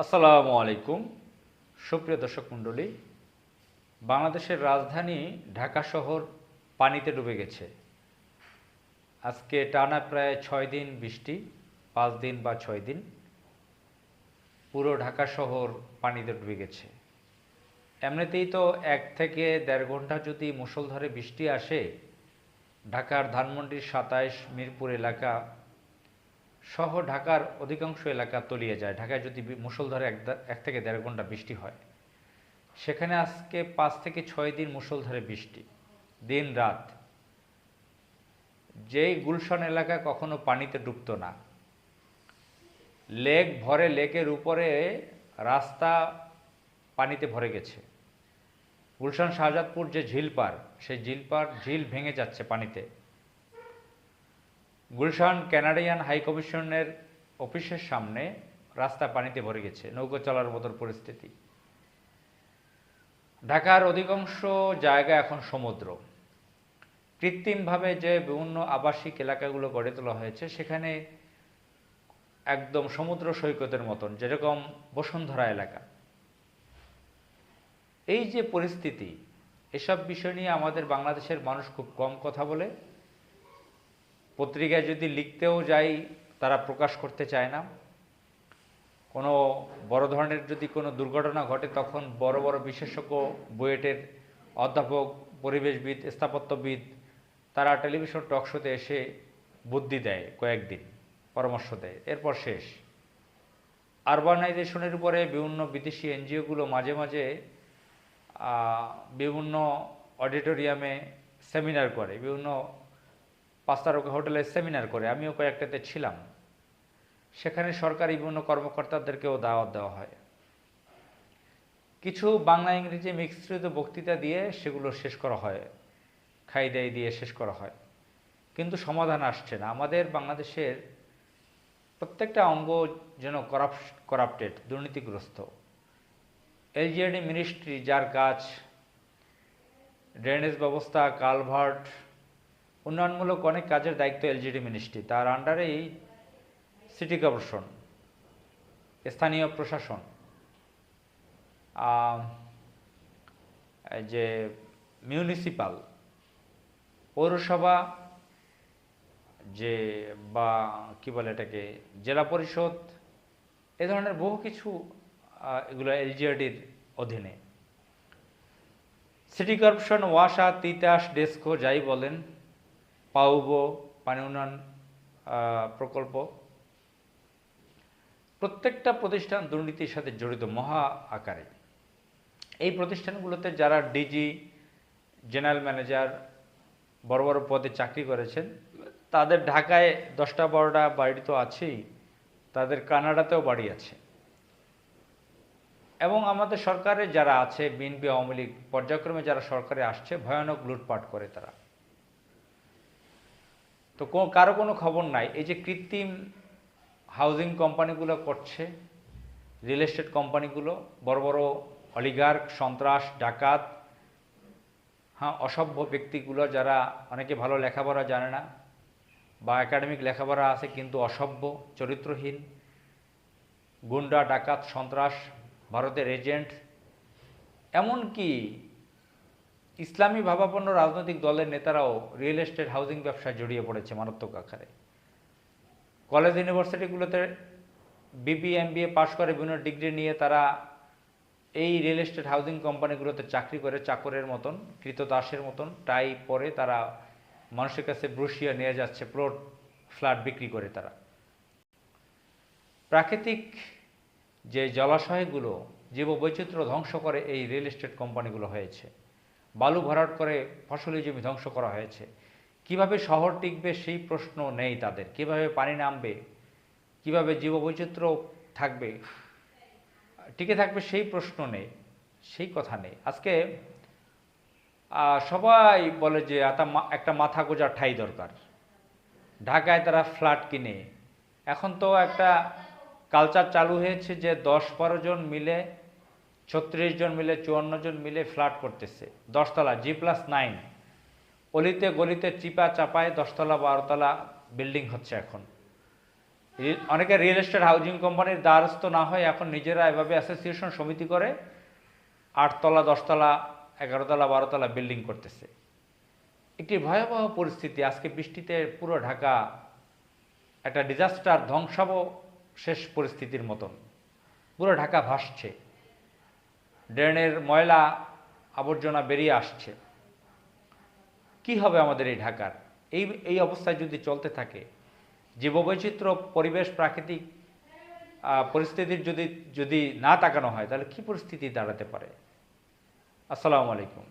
আসসালামু আলাইকুম। সুপ্রিয় দর্শক মণ্ডলী, বাংলাদেশের রাজধানী ঢাকা শহর পানিতে ডুবে গেছে। আজকে টানা প্রায় 6 দিন বৃষ্টি, 5 দিন বা 6 দিন পুরো ঢাকা শহর পানিতে ডুবে গেছে। এমনিতেই তো 1 থেকে দেড় ঘন্টা যদি মুষলধারে বৃষ্টি আসে, ঢাকার ধানমন্ডির 27 মিরপুর এলাকা সহ ঢাকার অধিকাংশ এলাকা তলিয়ে যায়। ঢাকায় যদি মুষলধারে 1 থেকে দেড় ঘন্টা বৃষ্টি হয়, সেখানে আজকে 5 থেকে 6 দিন মুষলধারে বৃষ্টি, দিন রাত। যেই গুলশান এলাকা কখনো পানিতে ডুবতো না, লেক ভরে, লেকের উপরে রাস্তা পানিতে ভরে গেছে। গুলশান শাহজাদপুর যে ঝিলপার, সেই ঝিল ভেঙে যাচ্ছে পানিতে। গুলশান কানাডিয়ান হাইকমিশনের অফিসের সামনে রাস্তা পানিতে ভরে গেছে, নৌকো চলার মতো পরিস্থিতি। ঢাকার অধিকাংশ জায়গা এখন সমুদ্র। কৃত্রিমভাবে যে বিভিন্ন আবাসিক এলাকাগুলো গড়ে তোলা হয়েছে, সেখানে একদম সমুদ্র সৈকতের মতন, যেরকম বসুন্ধরা এলাকা। এই যে পরিস্থিতি, এসব বিষয় নিয়ে আমাদের বাংলাদেশের মানুষ খুব কম কথা বলে। পত্রিকায় যদি লিখতেও যাই, তারা প্রকাশ করতে চায় না। কোনো বড় ধরনের যদি কোনো দুর্ঘটনা ঘটে, তখন বড় বড় বিশেষজ্ঞ, বুয়েটের অধ্যাপক, পরিবেশবিদ, স্থাপত্যবিদ, তারা টেলিভিশন টক শোতে এসে বুদ্ধি দেয়, কয়েকদিন পরামর্শ দেয়, এরপর শেষ। আরবানাইজেশনের উপরে বিভিন্ন বিদেশি এনজিওগুলো মাঝে মাঝে বিভিন্ন অডিটোরিয়ামে সেমিনার করে, বিভিন্ন 5 তারকা হোটেলে সেমিনার করে। আমিও কয়েকটাতে ছিলাম। সেখানে সরকারি বিভিন্ন কর্মকর্তাদেরকেও দাওয়াত দেওয়া হয়। কিছু বাংলা ইংরেজি মিশ্রিত বক্তৃতা দিয়ে সেগুলো শেষ করা হয়, খাই দাই দিয়ে শেষ করা হয়, কিন্তু সমাধান আসছে না। আমাদের বাংলাদেশের প্রত্যেকটা অঙ্গ যেন করাপ্টেড, দুর্নীতিগ্রস্ত। এলজিইডি মিনিস্ট্রি, যার কাজ ড্রেনেজ ব্যবস্থা, কালভার্ট, উন্নয়নমূলক অনেক কাজের দায়িত্ব এলজিইডি মিনিস্ট্রি, তার আন্ডারেই সিটি কর্পোরেশন, স্থানীয় প্রশাসন, যে মিউনিসিপাল, পৌরসভা, যে বা কি বলে এটাকে, জেলা পরিষদ, এ ধরনের বহু কিছু, এগুলো এলজিইডির অধীনে। সিটি কর্পোরেশন, ওয়াসা, তিতাস, ডেস্কো, যাই বলেন, পাউবো, পানি উন্নয়ন প্রকল্প, প্রত্যেকটা প্রতিষ্ঠান দুর্নীতির সাথে জড়িত মহা আকারে। এই প্রতিষ্ঠানগুলোতে যারা ডিজি, জেনারেল ম্যানেজার, বড় বড় পদে চাকরি করেছেন, তাদের ঢাকায় 10টা-12টা বাড়ি তো আছেই, তাদের কানাডাতেও বাড়ি আছে। এবং আমাদের সরকারে যারা আছে, বিএনপি, আওয়ামী লীগ পর্যায়ক্রমে যারা সরকারে আসছে, ভয়ানক লুটপাট করে তারা। তো কারো কোনো খবর নাই। এই যে কৃত্রিম হাউজিং কোম্পানিগুলো করছে, রিয়েল এস্টেট কোম্পানিগুলো, বড় বড় অলিগার্ক, সন্ত্রাস, ডাকাত, অসভ্য ব্যক্তিগুলো, যারা অনেকে ভালো লেখাপড়া জানে না বা একাডেমিক লেখাপড়া আছে কিন্তু অসভ্য, চরিত্রহীন, গুন্ডা, ডাকাত, সন্ত্রাস, ভারতের এজেন্ট, এমনকি ইসলামী ভাবাপন্ন রাজনৈতিক দলের নেতারাও রিয়েল এস্টেট হাউজিং ব্যবসায় জড়িয়ে পড়েছে মারাত্মক আকারে। কলেজ ইউনিভার্সিটিগুলোতে বিবিএ, এমবিএ পাশ করে বিভিন্ন ডিগ্রি নিয়ে তারা এই রিয়েল এস্টেট হাউজিং কোম্পানিগুলোতে চাকরি করে, চাকরের মতন, কৃতদাসের মতন টাই পরে তারা মানুষের কাছে ব্রুশিয়া নিয়ে যাচ্ছে, প্লট ফ্ল্যাট বিক্রি করে তারা। প্রাকৃতিক যে জলাশয়গুলো, জীববৈচিত্র্য ধ্বংস করে এই রিয়েল এস্টেট কোম্পানিগুলো হয়েছে। বালু ভরাট করে ফসলি জমি ধ্বংস করা হয়েছে। কিভাবে শহর টিকবে সেই প্রশ্ন নেই তাদের, কিভাবে পানি নামবে, কিভাবে জীববৈচিত্র্য থাকবে, টিকে থাকবে সেই প্রশ্ন নেই, সেই কথা নেই। আজকে সবাই বলে যে একটা মাথা গোঁজার ঠাঁই দরকার। ঢাকায় তারা ফ্ল্যাট কিনে, এখন তো একটা কালচার চালু হয়েছে যে 10-12 জন মিলে, 36 জন মিলে, 54 জন মিলে ফ্ল্যাট করতেছে, 10 তলা, G+9, অলিতে গলিতে চিপা চাপায় 10 তলা 12 তলা বিল্ডিং হচ্ছে এখন। অনেকে রিয়েল এস্টেট হাউজিং কোম্পানির দ্বারস্থ না হয় এখন নিজেরা এভাবে অ্যাসোসিয়েশন সমিতি করে 8 তলা 10 তলা 11 তলা 12 তলা বিল্ডিং করতেছে। একটি ভয়াবহ পরিস্থিতি। আজকে বৃষ্টিতে পুরো ঢাকা একটা ডিজাস্টার, ধ্বংসাবশেষ পরিস্থিতির মতন পুরো ঢাকা ভাসছে, ড্রেনের ময়লা আবর্জনা বেরিয়ে আসছে। কি হবে আমাদের এই ঢাকার? এই অবস্থায় যদি চলতে থাকে, জীববৈচিত্র্য, পরিবেশ, প্রাকৃতিক পরিস্থিতির যদি যদি না তাকানো হয়, তাহলে কি পরিস্থিতি দাঁড়াতে পারে? আসসালামু আলাইকুম।